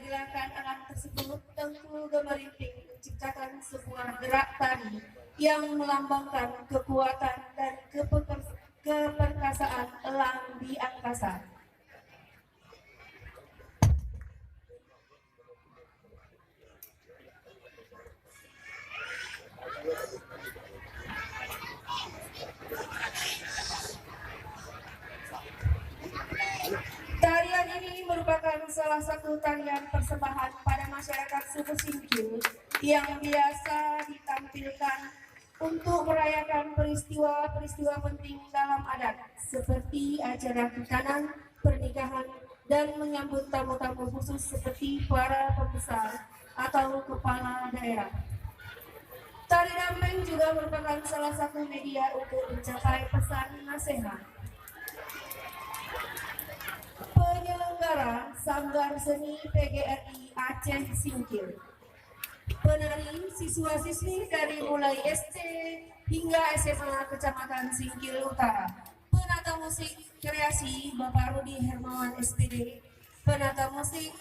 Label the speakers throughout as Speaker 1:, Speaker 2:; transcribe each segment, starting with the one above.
Speaker 1: gerakan anak tersebut Tengku Gemerimping menciptakan sebuah gerak tari yang melambangkan kekuatan dan keperkasaan elang di angkasa. Tarian ini merupakan salah satu tarian persembahan pada masyarakat suku Singkil yang biasa ditampilkan untuk merayakan peristiwa-peristiwa penting dalam adat seperti acara khitanan, pernikahan, dan menyambut tamu-tamu khusus seperti para pembesar atau kepala daerah. Tari Dampeng juga merupakan salah satu media untuk mencapai pesan nasihat. Penyelenggara Sanggar Seni PGRI Aceh Singkil. Penari siswa-siswi dari mulai SD hingga SMA Kecamatan Singkil Utara. Penata musik kreasi Bapak Rudi Hermawan SPD. Penata musik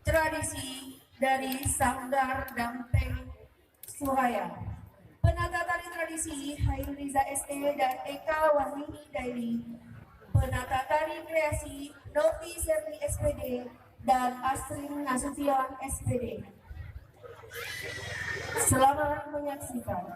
Speaker 1: tradisi dari Sanggar Dampeng Suraya. Penata tari tradisi Hairiza SE dan Eka Wahyuni Dairi. Penata tari kreasi Novi Serni SPD dan Asrin Nasution SPD. Selamat menyaksikan.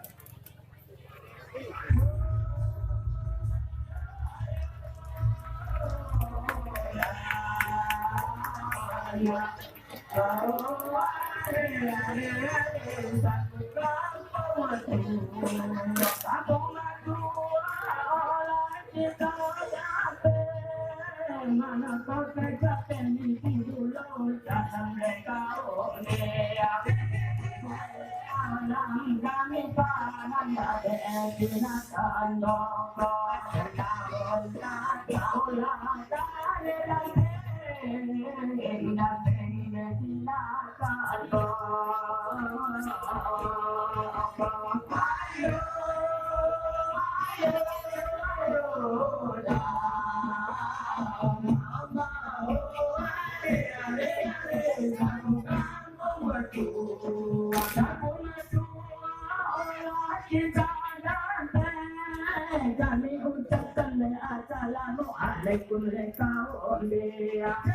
Speaker 2: Kami ucapkan assalamualaikum Assalamualaikum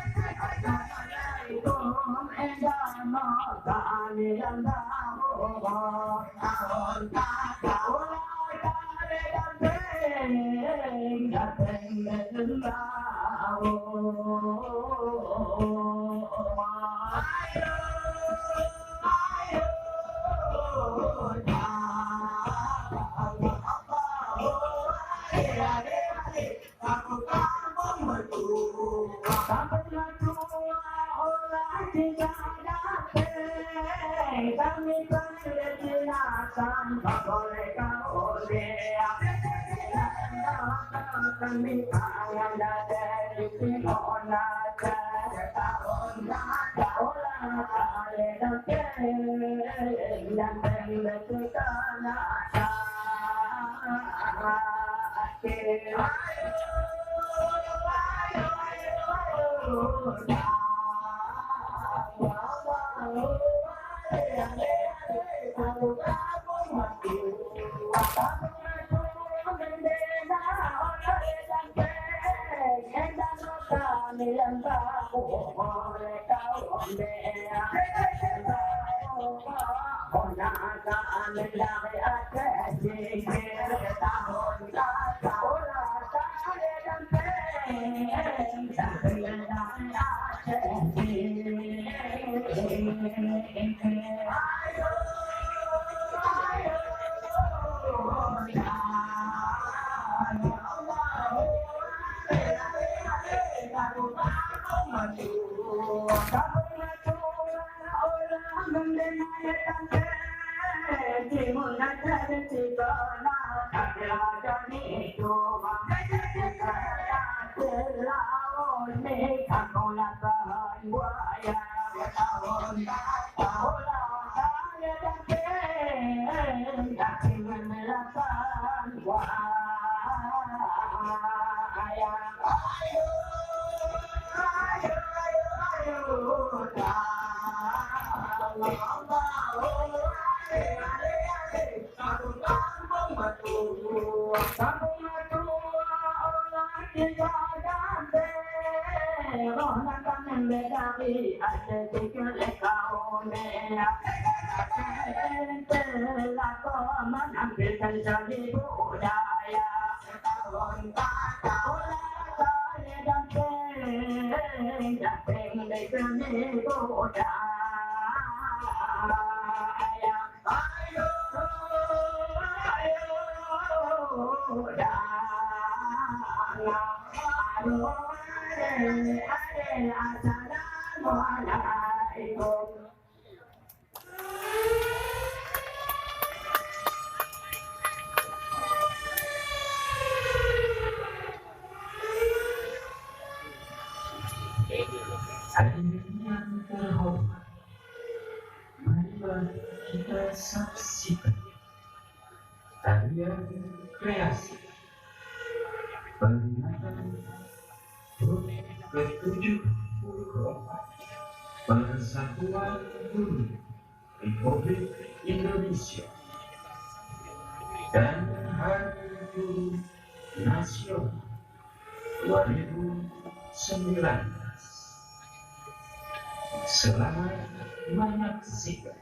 Speaker 2: endama kami yang tahu tahun tahun kami persilakan boleh kau lihat kami kangen dari Simona tahun tahun kali dan berbetulan Assalamualaikum.
Speaker 3: Hadirin yang terhormat, marilah kita saksikan tarian kreasi peringatan HUT ke-74 Persatuan Guru Republik Indonesia dan Hari Guru Nasional 2019. Selamat menyaksikan.